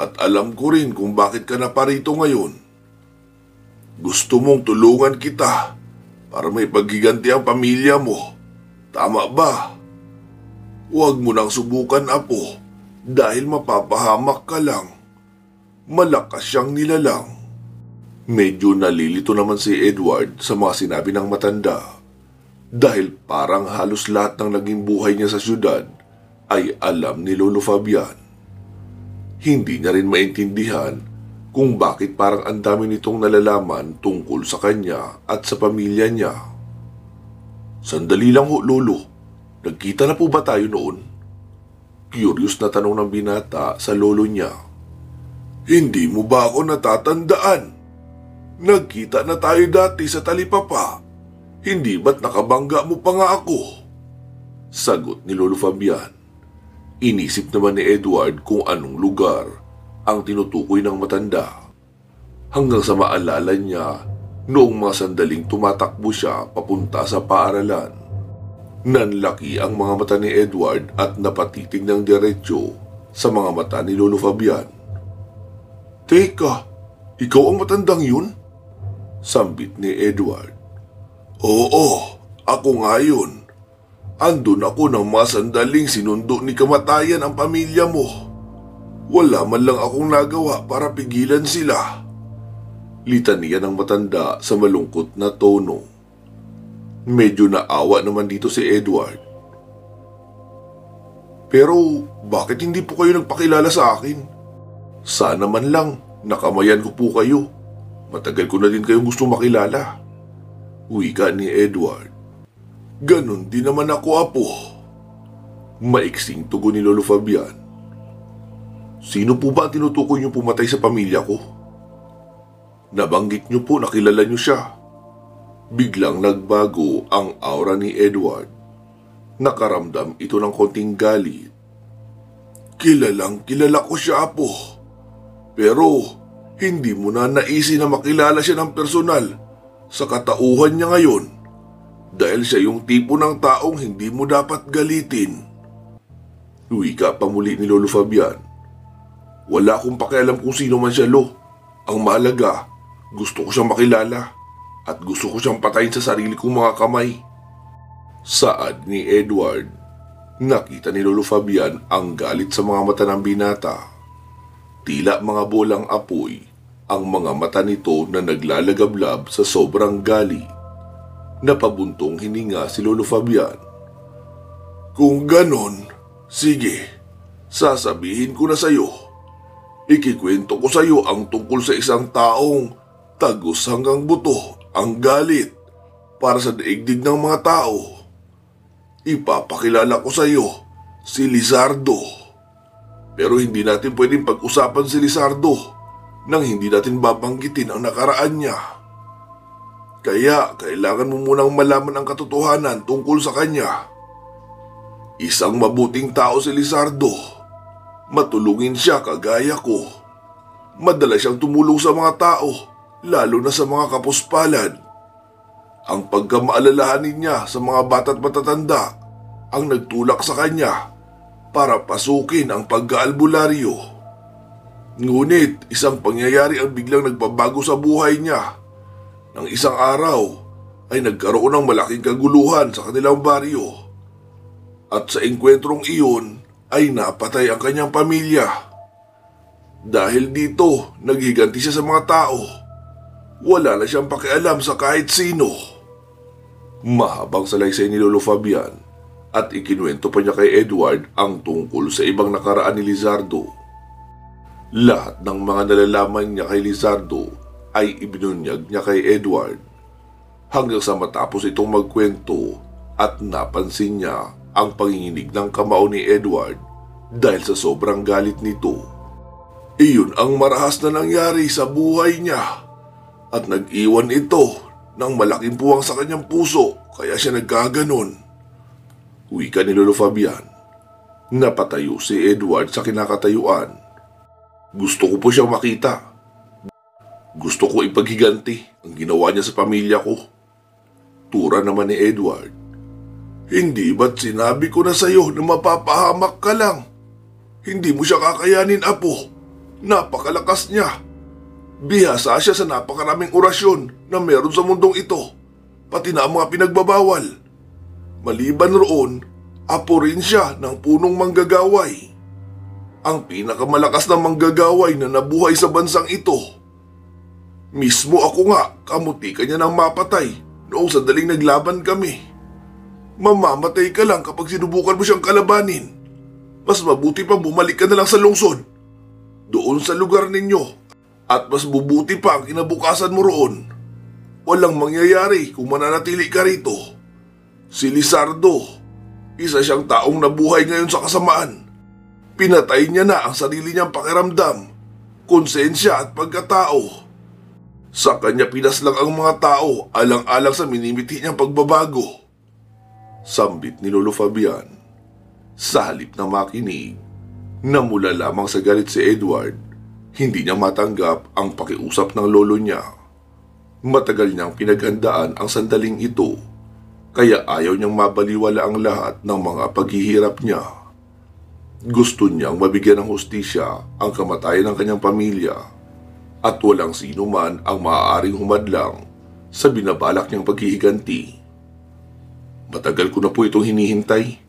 At alam ko rin kung bakit ka naparito ngayon. Gusto mong tulungan kita para may paggiganti ang pamilya mo. Tama ba? Huwag mo nang subukan, apo, dahil mapapahamak ka lang. Malakas siyang nilalang. Medyo nalilito naman si Edward sa mga sinabi ng matanda dahil parang halos lahat ng naging buhay niya sa syudad ay alam ni Lolo Fabian. Hindi niya rin maintindihan kung bakit parang ang dami nitong nalalaman tungkol sa kanya at sa pamilya niya. Sandali lang ho, Lolo. Nagkita na po ba tayo noon? Curious na tanong ng binata sa lolo niya. Hindi mo ba ako natatandaan? Nagkita na tayo dati sa Talipapa. Hindi ba't nakabangga mo pa nga ako? Sagot ni Lolo Fabian. Inisip naman ni Edward kung anong lugar ang tinutukoy ng matanda. Hanggang sa maalala niya noong mga sandaling tumatakbo siya papunta sa paaralan. Nanlaki ang mga mata ni Edward at napatitig ng diretsyo sa mga mata ni Lolo Fabian. Teka, ikaw ang matandang yun? Sambit ni Edward. Oo, ako nga yun. Andun ako ng mga sandaling sinundo ni kamatayan ang pamilya mo. Wala man lang akong nagawa para pigilan sila. Litaniya ng matanda sa malungkot na tono. Medyo naawa naman dito si Edward. Pero bakit hindi po kayo nagpakilala sa akin? Sana man lang nakamayan ko po kayo. Matagal ko na din kayong gusto makilala. Wika ni Edward. Ganon din naman ako, apo. Maiksing tugon ni Lolo Fabian. Sino po ba ang tinutukoy niyo pumatay sa pamilya ko? Nabanggit niyo po na kilala niyo siya. Biglang nagbago ang aura ni Edward. Nakaramdam ito ng konting galit. Kilalang kilala ko siya, apo. Pero hindi mo na naisi na makilala siya ng personal sa katauhan niya ngayon. Dahil siya yung tipo ng taong hindi mo dapat galitin. Wika pa muli ni Lolo Fabian. Wala akong pakialam kung sino man siya, Lo. Ang mahalaga, gusto ko siyang makilala at gusto ko siyang patayin sa sarili kong mga kamay. Saad ni Edward. Nakita ni Lolo Fabian ang galit sa mga mata ng binata. Tila mga bolang apoy ang mga mata nito na naglalagablab sa sobrang galit. Napabuntong hininga si Lolo Fabian. Kung ganon, sige, sasabihin ko na sa'yo. Ikikwento ko sa'yo ang tungkol sa isang taong tagos hanggang buto ang galit para sa daigdig ng mga tao. Ipapakilala ko sa'yo si Lizardo. Pero hindi natin pwedeng pag-usapan si Lizardo nang hindi natin babanggitin ang nakaraan niya. Kaya kailangan mo munang malaman ang katotohanan tungkol sa kanya. Isang mabuting tao si Lizardo. Matulungin siya kagaya ko. Madalas siyang tumulong sa mga tao, lalo na sa mga kapuspalad. Ang pagkamaalalahanin niya sa mga bata't matatanda ang nagtulak sa kanya para pasukin ang pag-aalbularyo. Ngunit isang pangyayari ang biglang nagbabago sa buhay niya. Nang isang araw ay nagkaroon ng malaking kaguluhan sa kanilang baryo. At sa engkwentrong iyon ay napatay ang kanyang pamilya. Dahil dito, naghiganti siya sa mga tao. Wala na siyang pakialam sa kahit sino. Mahabang salaysay ni Lolo Fabian at ikinuwento pa niya kay Edward ang tungkol sa ibang nakaraan ni Lizardo. Lahat ng mga nalalaman niya kay Lizardo ay ibinunyag niya kay Edward hanggang sa matapos itong magkwento at napansin niya ang panginginig ng kamao ni Edward dahil sa sobrang galit nito. Iyon ang marahas na nangyari sa buhay niya at nag-iwan ito ng malaking puwang sa kanyang puso kaya siya nagkaganon. Wika ni Lolo Fabian. Napatayo si Edward sa kinakatayuan. Gusto ko po siyang makita. Gusto ko ipaghiganti ang ginawa niya sa pamilya ko. Tura naman ni Edward. Hindi ba't sinabi ko na sa'yo na mapapahamak ka lang? Hindi mo siya kakayanin, Apo. Napakalakas niya. Bihasa siya sa napakaraming orasyon na meron sa mundong ito, pati na ang mga pinagbabawal. Maliban roon, Apo rin siya ng punong manggagaway. Ang pinakamalakas na manggagaway na nabuhay sa bansang ito. Mismo ako nga, kamuti ka niya ng mapatay noong sandaling naglaban kami. Mamamatay ka lang kapag sinubukan mo siyang kalabanin. Mas mabuti pa bumalik ka na lang sa lungsod, doon sa lugar ninyo, at mas bubuti pa ang kinabukasan mo roon. Walang mangyayari kung mananatili ka rito. Si Lizardo, isa siyang taong nabuhay ngayon sa kasamaan. Pinatay niya na ang sarili niyang pakiramdam, konsensya at pagkatao. Sa kanya pinaslang ang mga tao alang-alang sa minimithi niyang pagbabago. Sambit ni Lolo Fabian. Sa halip na makinig, namula lamang sa galit si Edward. Hindi niya matanggap ang pakiusap ng lolo niya. Matagal niyang pinaghandaan ang sandaling ito, kaya ayaw niyang mabaliwala ang lahat ng mga paghihirap niya. Gusto niyang mabigyan ng hustisya ang kamatayan ng kanyang pamilya at walang sino man ang maaaring humadlang sa binabalak niyang paghihiganti. Matagal ko na po itong hinihintay.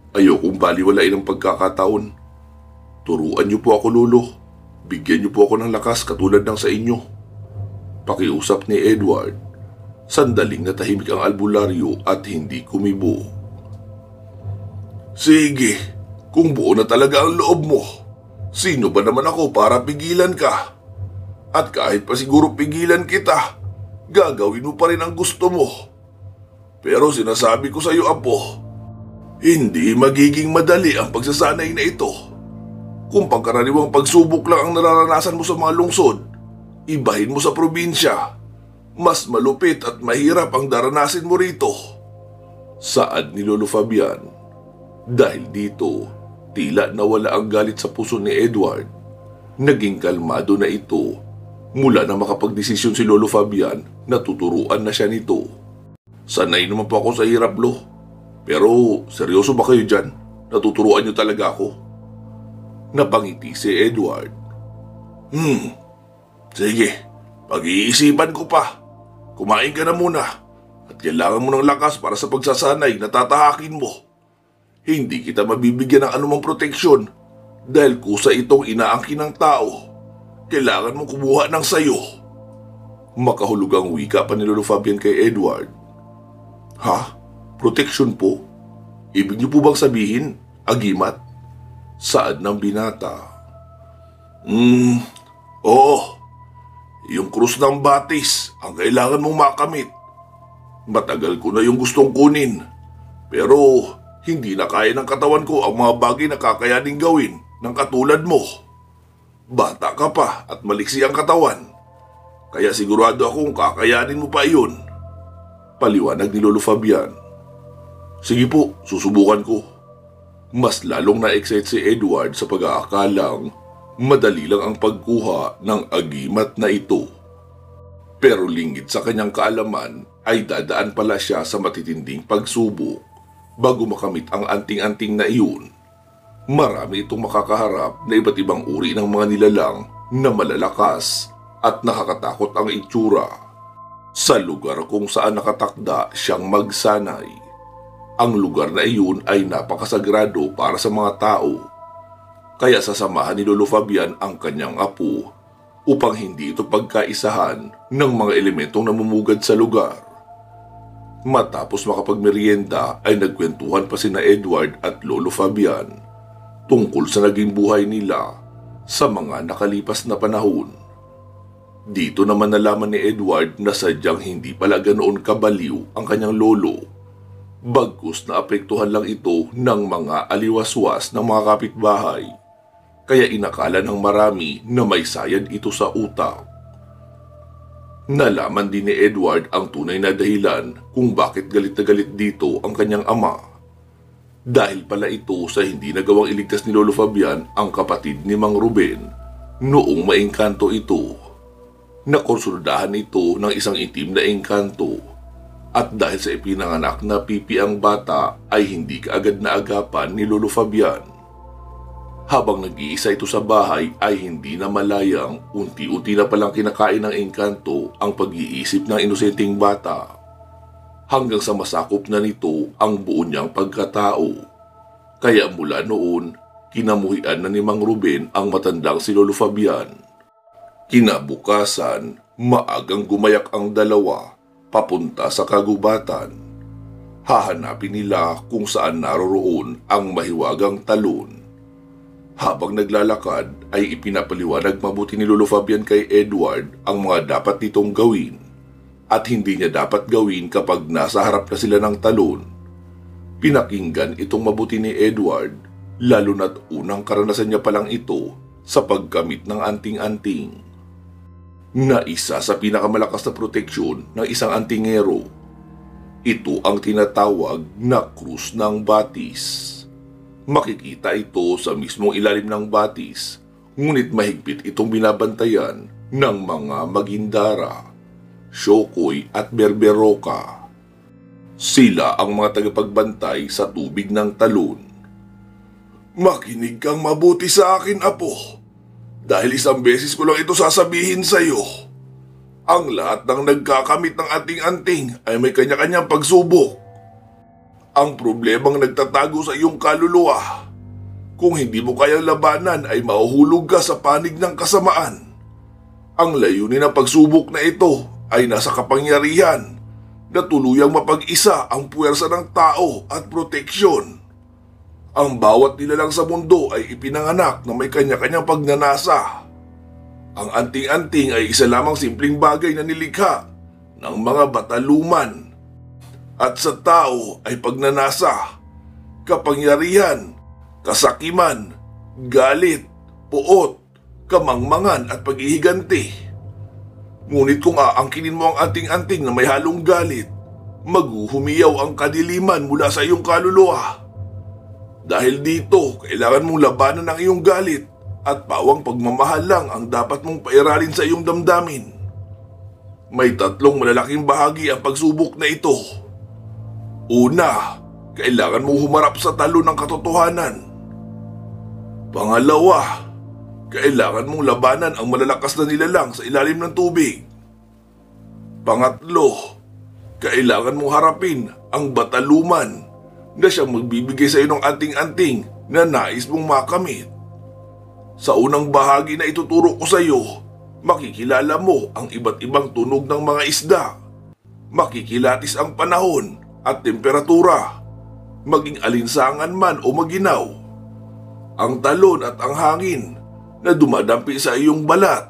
Ayokong baliwalain ang pagkakataon. Turuan niyo po ako, Lolo. Bigyan niyo po ako ng lakas katulad ng sa inyo. Pakiusap ni Edward. Sandaling natahimik ang albularyo at hindi kumibo. Sige, kung buo na talaga ang loob mo, sino ba naman ako para pigilan ka? At kahit pa siguro pigilan kita, gagawin mo pa rin ang gusto mo. Pero sinasabi ko sa iyo, Apo, hindi magiging madali ang pagsasanay na ito. Kung pangkaraniwang pagsubok lang ang nararanasan mo sa mga lungsod, ibahin mo sa probinsya. Mas malupit at mahirap ang daranasin mo rito. Saad ni Lolo Fabian. Dahil dito, tila nawala ang galit sa puso ni Edward. Naging kalmado na ito. Mula na makapagdesisyon si Lolo Fabian, natuturuan na siya nito. Sanay naman po ako sa hirap, Lo. Pero seryoso ba kayo dyan? Natuturuan niyo talaga ako? Napangiti si Edward. Sige, pag-iisipan ko pa. Kumain ka na muna at kailangan mo ng lakas para sa pagsasanay na tatahakin mo. Hindi kita mabibigyan ng anumang proteksyon dahil kusa itong inaangkin ng tao. Kailangan mong kumuha ng sayo. Makahulugang wika pa ni Lolo Fabian kay Edward. Ha? Proteksyon po? Ibig niyo po bang sabihin, agimat? Saad ng binata. Oo. Yung krus ng batis ang kailangan mong makamit. Matagal ko na yung gustong kunin. Pero hindi na kaya ng katawan ko ang mga bagay na kakayaning gawin ng katulad mo. Bata ka pa at maliksi ang katawan. Kaya sigurado akong kakayanin mo pa iyon. Paliwanag ni Lolo Fabian. Sige po, susubukan ko. Mas lalong na-excite si Edward sa pag-aakalang madali lang ang pagkuha ng agimat na ito. Pero lingid sa kanyang kaalaman ay dadaan pala siya sa matitinding pagsubok bago makamit ang anting-anting na iyon. Marami itong makakaharap na iba't ibang uri ng mga nilalang na malalakas at nakakatakot ang itsura. Sa lugar kung saan nakatakda siyang magsanay. Ang lugar na iyon ay napakasagrado para sa mga tao. Kaya sasamahan ni Lolo Fabian ang kanyang apo upang hindi ito pagkaisahan ng mga elementong namumugad sa lugar. Matapos makapagmerienda ay nagkwentuhan pa sina Edward at Lolo Fabian tungkol sa naging buhay nila sa mga nakalipas na panahon. Dito naman nalaman ni Edward na sadyang hindi pala ganoon kabaliw ang kanyang lolo, bagkus na apektuhan lang ito ng mga aliwaswas ng mga kapitbahay, kaya inakala ng marami na may sayad ito sa utak. Nalaman din ni Edward ang tunay na dahilan kung bakit galit na galit dito ang kanyang ama. Dahil pala ito sa hindi nagawang iligtas ni Lolo Fabian ang kapatid ni Mang Ruben noong maengkanto ito. Nakonsuldahan ito ng isang itim na engkanto at dahil sa ipinanganak na pipi ang bata ay hindi kaagad na agapan ni Lolo Fabian. Habang nag-iisa ito sa bahay ay hindi na malayang unti-unti na palang kinakain ng engkanto ang pag-iisip ng inosenteng bata hanggang sa masakop na nito ang buo niyang pagkatao. Kaya mula noon, kinamuhian na ni Mang Ruben ang matandang si Lolo Fabian. Kinabukasan, maagang gumayak ang dalawa papunta sa kagubatan. Hahanapin nila kung saan naroroon ang mahiwagang talon. Habang naglalakad ay ipinapaliwanag mabuti ni Lolo Fabian kay Edward ang mga dapat nitong gawin at hindi niya dapat gawin kapag nasa harap na sila ng talon. Pinakinggan itong mabuti ni Edward, lalo na't unang karanasan niya palang ito sa paggamit ng anting-anting. Na isa sa pinakamalakas na proteksyon ng isang antingero. Ito ang tinatawag na krus ng batis. Makikita ito sa mismong ilalim ng batis, ngunit mahigpit itong binabantayan ng mga Magindara, Shokoy at Berberoka. Sila ang mga tagapagbantay sa tubig ng talon. Makinig kang mabuti sa akin, Apo. Dahil isang beses ko lang ito sasabihin sa iyo. Ang lahat ng nagkakamit ng anting-anting ay may kanya-kanyang pagsubok. Ang problemang nagtatago sa iyong kaluluwa. Kung hindi mo kayang labanan ay mahuhulog ka sa panig ng kasamaan. Ang layunin ng pagsubok na ito ay nasa kapangyarihan na tuluyang mapag-isa ang puwersa ng tao at proteksyon. Ang bawat nilalang sa mundo ay ipinanganak na may kanya-kanyang pagnanasa. Ang anting-anting ay isa lamang simpleng bagay na nilikha ng mga bataluman. At sa tao ay pagnanasa, kapangyarihan, kasakiman, galit, puot, kamangmangan at paghihiganti. Ngunit kung aangkinin mo ang anting-anting na may halong galit, maghuhumiyaw ang kadiliman mula sa iyong kaluluwa. Dahil dito, kailangan mong labanan ang iyong galit at pawang pagmamahal lang ang dapat mong pairalin sa iyong damdamin. May tatlong malalaking bahagi ang pagsubok na ito. Una, kailangan mong humarap sa talon ng katotohanan. Pangalawa, kailangan mong labanan ang malalakas na nilalang sa ilalim ng tubig. Pangatlo, kailangan mong harapin ang bataluman na siyang magbibigay sa iyo ng anting-anting na nais mong makamit. Sa unang bahagi na ituturo ko sa iyo, makikilala mo ang iba't ibang tunog ng mga isda. Makikilatis ang panahon at temperatura, maging alinsangan man o maginaw. Ang talon at ang hangin na dumadampi sa iyong balat.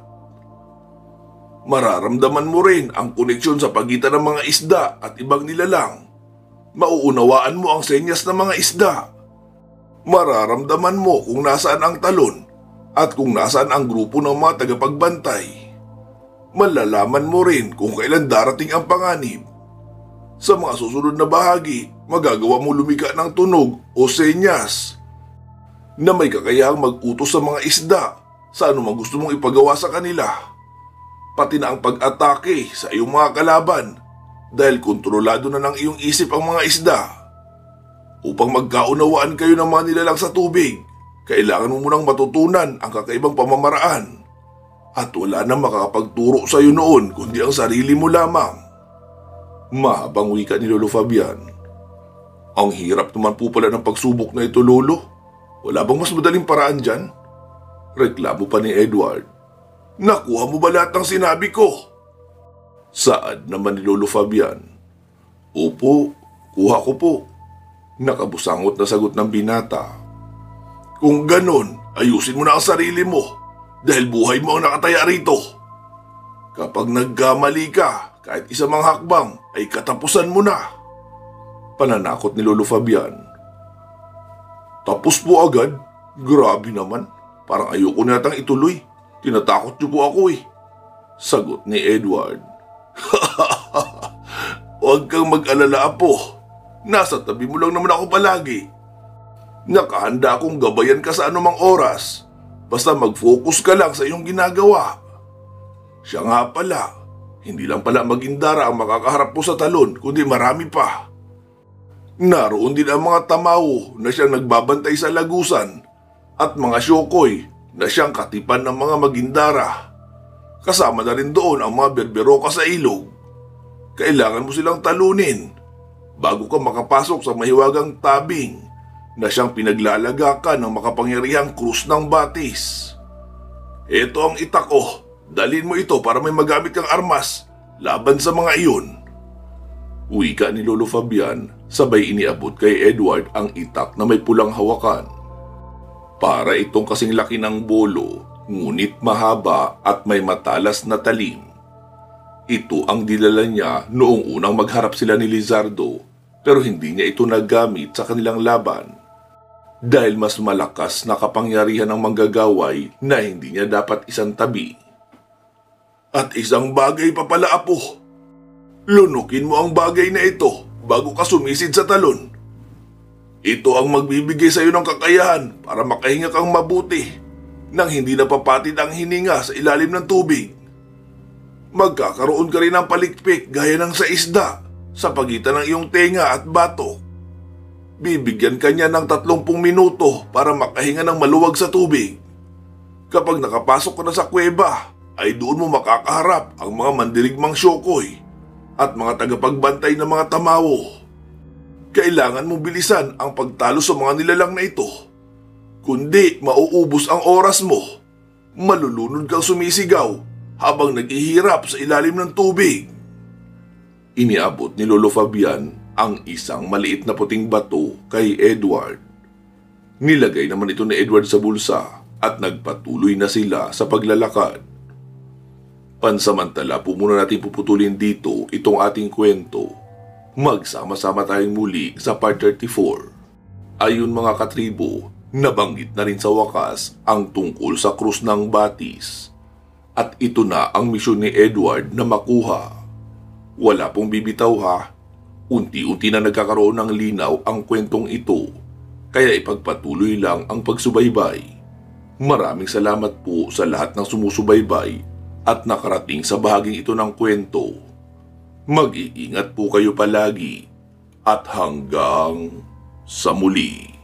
Mararamdaman mo rin ang koneksyon sa pagitan ng mga isda at ibang nilalang. Mauunawaan mo ang senyas ng mga isda. Mararamdaman mo kung nasaan ang talon at kung nasaan ang grupo ng mga tagapagbantay. Malalaman mo rin kung kailan darating ang panganib. Sa mga susunod na bahagi, magagawa mo lumika ng tunog o senyas na may kakayahang mag-utos sa mga isda sa anumang gusto mong ipagawa sa kanila. Pati na ang pag-atake sa iyong mga kalaban dahil kontrolado na ng iyong isip ang mga isda. Upang magkaunawaan kayo ng mga nilalang sa tubig, kailangan mo munang matutunan ang kakaibang pamamaraan. At wala na makakapagturo sa iyo noon kundi ang sarili mo lamang. Mahabang wika ni Lolo Fabian. Ang hirap naman po pala ng pagsubok na ito, Lolo. Wala bang mas madaling paraan dyan? Reklamo pa ni Edward. Nakuha mo ba lahat ng sinabi ko? Saad naman ni Lolo Fabian. Opo, kuha ko po. Nakabusangot na sagot ng binata. Kung ganon, ayusin mo na ang sarili mo dahil buhay mo ang nakataya rito. Kapag nagkamali ka, kahit isang mga hakbang ay katapusan mo na. Pananakot ni Lolo Fabian. Tapos po agad? Grabe naman. Parang ayoko na natang ituloy. Tinatakot niyo po ako eh. Sagot ni Edward. Huwag kang mag-alala, Apo. Nasa tabi mo lang naman ako palagi. Nakahanda akong gabayan ka sa anumang oras. Basta mag-focus ka lang sa iyong ginagawa. Siya nga pala, hindi lang pala Magindara ang makakaharap po sa talon, kundi marami pa. Naroon din ang mga Tamao na siyang nagbabantay sa lagusan at mga Syokoy na siyang katipan ng mga Magindara. Kasama na rin doon ang mga Berberoka sa ilog. Kailangan mo silang talunin bago ka makapasok sa mahiwagang tabing na siyang pinaglalagakan ng makapangyarihang krus ng batis. Ito ang itak ko. Dalhin mo ito para may magamit kang armas laban sa mga iyon. Wika ni Lolo Fabian, sabay iniabot kay Edward ang itak na may pulang hawakan. Para itong kasing laki ng bolo, ngunit mahaba at may matalas na talim. Ito ang dilala niya noong unang magharap sila ni Lizardo, pero hindi niya ito nagamit sa kanilang laban. Dahil mas malakas na kapangyarihan ng manggagaway na hindi niya dapat isang tabi. At isang bagay pa pala, Apo. Lunukin mo ang bagay na ito bago ka sumisid sa talon. Ito ang magbibigay sa iyo ng kakayahan para makahinga kang mabuti nang hindi napapatid ang hininga sa ilalim ng tubig. Magkakaroon ka rin ng palikpik gaya ng sa isda sa pagitan ng iyong tenga at batok. Bibigyan ka niya ng 30 minuto para makahinga ng maluwag sa tubig. Kapag nakapasok ka na sa kuweba, ay doon mo makakaharap ang mga mandirigmang Syokoy at mga tagapagbantay ng mga Tamao. Kailangan mong bilisan ang pagtalo sa mga nilalang na ito. Kundi mauubos ang oras mo. Malulunod kang sumisigaw habang naghihirap sa ilalim ng tubig. Iniabot ni Lolo Fabian ang isang maliit na puting bato kay Edward. Nilagay naman ito ni Edward sa bulsa at nagpatuloy na sila sa paglalakad. Pansamantala po muna natin puputulin dito itong ating kwento. Magsama-sama tayong muli sa part 34. Ayun mga katribo, nabanggit na rin sa wakas ang tungkol sa krus ng batis. At ito na ang misyon ni Edward na makuha. Wala pong bibitaw ha. Unti-unti na nagkakaroon ng linaw ang kwentong ito. Kaya ipagpatuloy lang ang pagsubaybay. Maraming salamat po sa lahat ng sumusubaybay at nakarating sa bahaging ito ng kwento. Mag-iingat po kayo palagi at hanggang sa muli.